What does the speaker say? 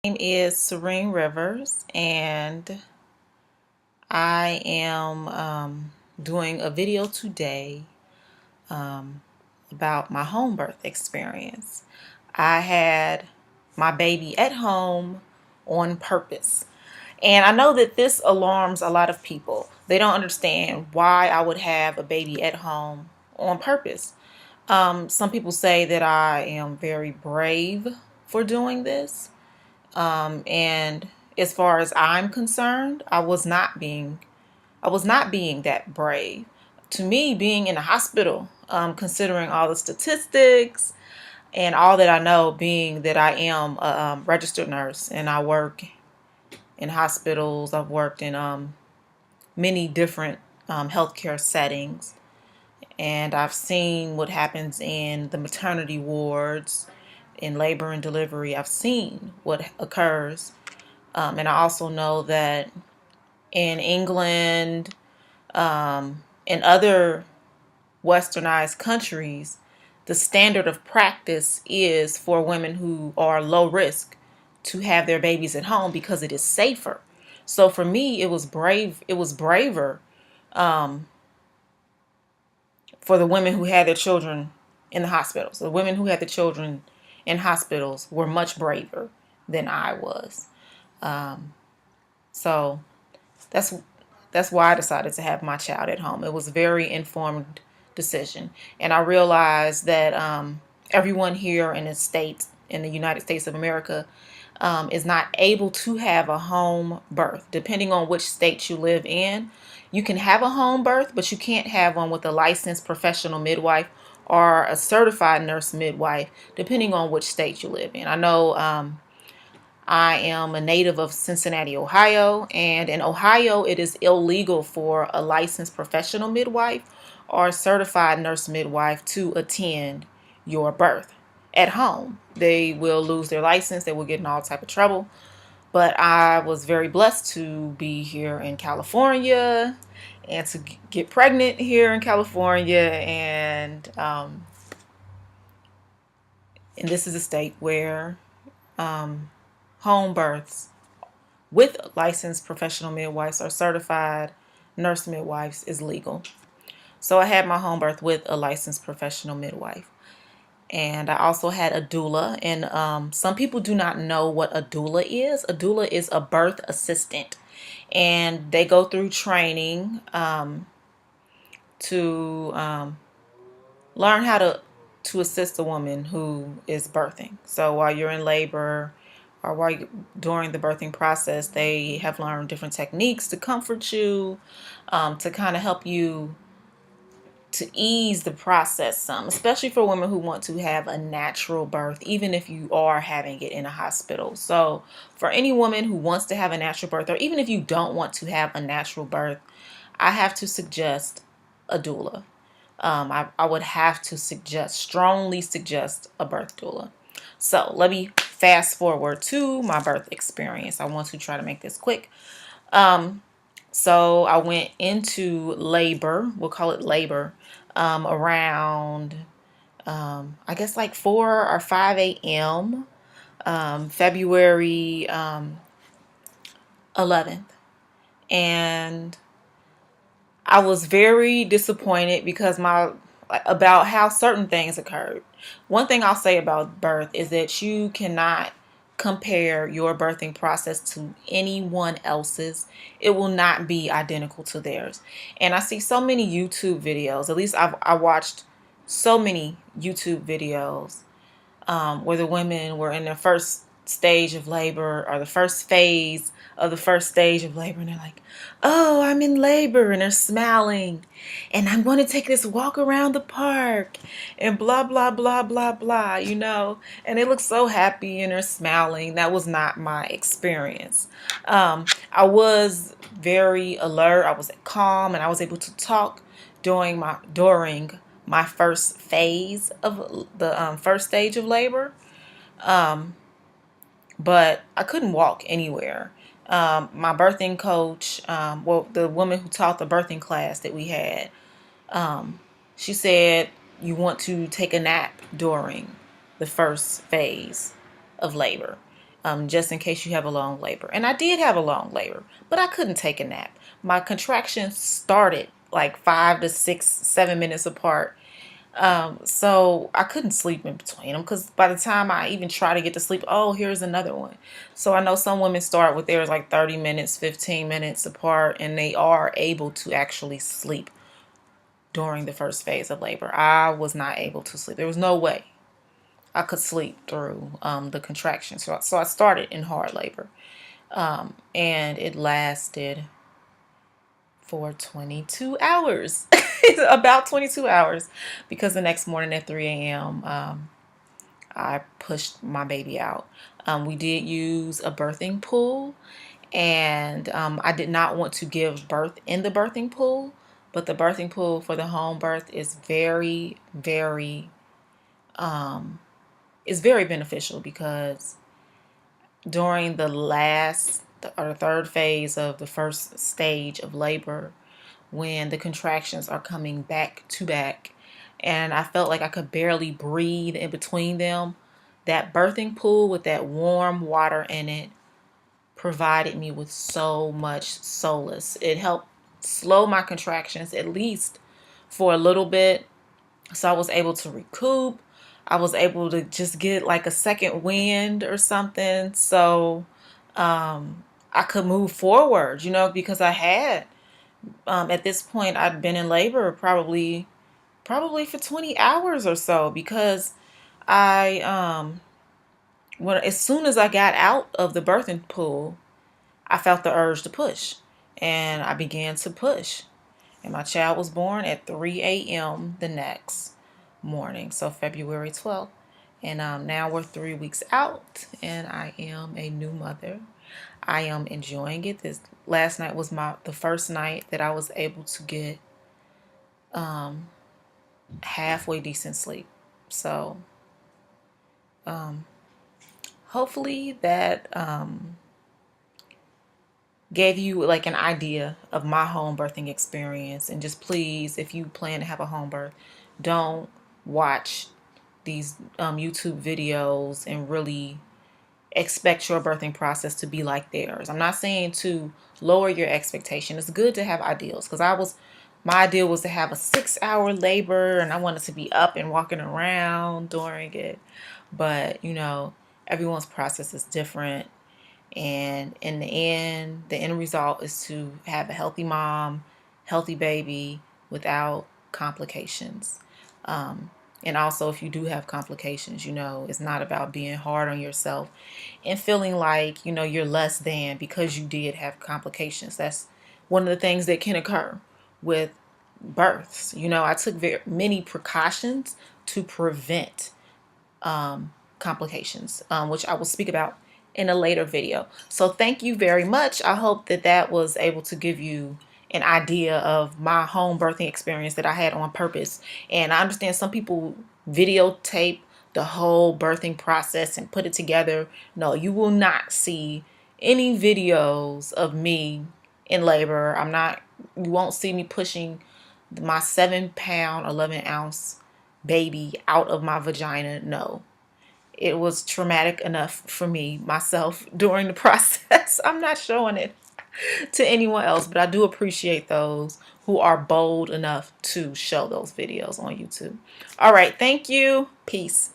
name is Serene Rivers, and I am doing a video today about my home birth experience. I had my baby at home on purpose. And I know that this alarms a lot of people. They don't understand why I would have a baby at home on purpose. Some people say that I am very brave for doing this. And as far as I'm concerned, I was not being that brave. To me, being in a hospital, considering all the statistics and all that I know, being that I am a registered nurse and I work in hospitals, I've worked in many different healthcare settings, and I've seen what happens in the maternity wards, in labor and delivery. I've seen what occurs, and I also know that in England, in other westernized countries, the standard of practice is for women who are low risk to have their babies at home because it is safer. So for me, it was brave. It was braver for the women who had their children in the hospitals. The women who had the children in hospitals were much braver than I was. So that's that's why I decided to have my child at home. It was a very informed decision, and I realized that everyone here in the United States of America, is not able to have a home birth. Depending on which state you live in, you can have a home birth, but you can't have one with a licensed professional midwife or a certified nurse midwife, depending on which state you live in. I know I am a native of Cincinnati, Ohio, and in Ohio, it is illegal for a licensed professional midwife or a certified nurse midwife to attend your birth at home. They will lose their license, they will get in all type of trouble. But I was very blessed to be here in California and to get pregnant here in California, and this is a state where home births with licensed professional midwives or certified nurse midwives is legal. So I had my home birth with a licensed professional midwife. And I also had a doula. And some people do not know what a doula is. A doula is a birth assistant. And they go through training to learn how to assist a woman who is birthing. So while you're in labor or during the birthing process, they have learned different techniques to comfort you, to kind of help you to ease the process some, especially for women who want to have a natural birth, even if you are having it in a hospital. So for any woman who wants to have a natural birth, or even if you don't want to have a natural birth, I have to suggest a doula. I would have to strongly suggest a birth doula. So let me fast forward to my birth experience. I want to try to make this quick. So I went into labor, we'll call it labor, around, I guess like 4 or 5 a.m., February 11th. And I was very disappointed because about how certain things occurred. One thing I'll say about birth is that you cannot compare your birthing process to anyone else's. It will not be identical to theirs. And I see so many YouTube videos, at least I watched so many YouTube videos where the women were in their first stage of labor or the first phase of the first stage of labor, and they're like, oh, I'm in labor, and they're smiling, and I'm going to take this walk around the park and blah blah blah blah blah, and they look so happy and they're smiling. That was not my experience. I was very alert, I was calm, and I was able to talk during my first phase of the first stage of labor, but I couldn't walk anywhere. My birthing coach, the woman who taught the birthing class that we had, she said you want to take a nap during the first phase of labor. just in case you have a long labor. And I did have a long labor, but I couldn't take a nap. My contractions started like 5 to 6, 7 minutes apart. So I couldn't sleep in between them because by the time I even try to get to sleep, oh, here's another one. So I know some women start with theirs like 30 minutes, 15 minutes apart, and they are able to actually sleep during the first phase of labor. I was not able to sleep. There was no way I could sleep through the contractions. So I started in hard labor, and it lasted for 22 hours. About 22 hours, because the next morning at 3 a.m. I pushed my baby out. We did use a birthing pool, and I did not want to give birth in the birthing pool, but the birthing pool for the home birth is very, very is very beneficial, because during the last or third phase of the first stage of labor, when the contractions are coming back to back and I felt like I could barely breathe in between them, that birthing pool with that warm water in it provided me with so much solace. It helped slow my contractions, at least for a little bit. So I was able to recoup. I was able to just get like a second wind or something. So I could move forward, because I had, at this point, I'd been in labor probably for 20 hours or so, because I, when as soon as I got out of the birthing pool, I felt the urge to push, and I began to push. And my child was born at 3 a.m. the next morning, so February 12th. And now we're 3 weeks out, and I am a new mother. I am enjoying it. This last night was the first night that I was able to get halfway decent sleep. So hopefully that gave you like an idea of my home birthing experience. And just please, if you plan to have a home birth, don't watch these YouTube videos and really expect your birthing process to be like theirs. I'm not saying to lower your expectation. It's good to have ideals, because my ideal was to have a 6-hour labor, and I wanted to be up and walking around during it. But everyone's process is different, and in the end result is to have a healthy mom, healthy baby without complications. And also, if you do have complications, it's not about being hard on yourself and feeling like, you're less than because you did have complications. That's one of the things that can occur with births. I took many precautions to prevent complications, which I will speak about in a later video. So thank you very much. I hope that was able to give you an idea of my home birthing experience that I had on purpose. And I understand some people videotape the whole birthing process and put it together. No, you will not see any videos of me in labor. You won't see me pushing my 7-pound, 11-ounce baby out of my vagina. No. It was traumatic enough for me, myself, during the process. I'm not showing it to anyone else, but I do appreciate those who are bold enough to show those videos on YouTube. All right. Thank you. Peace.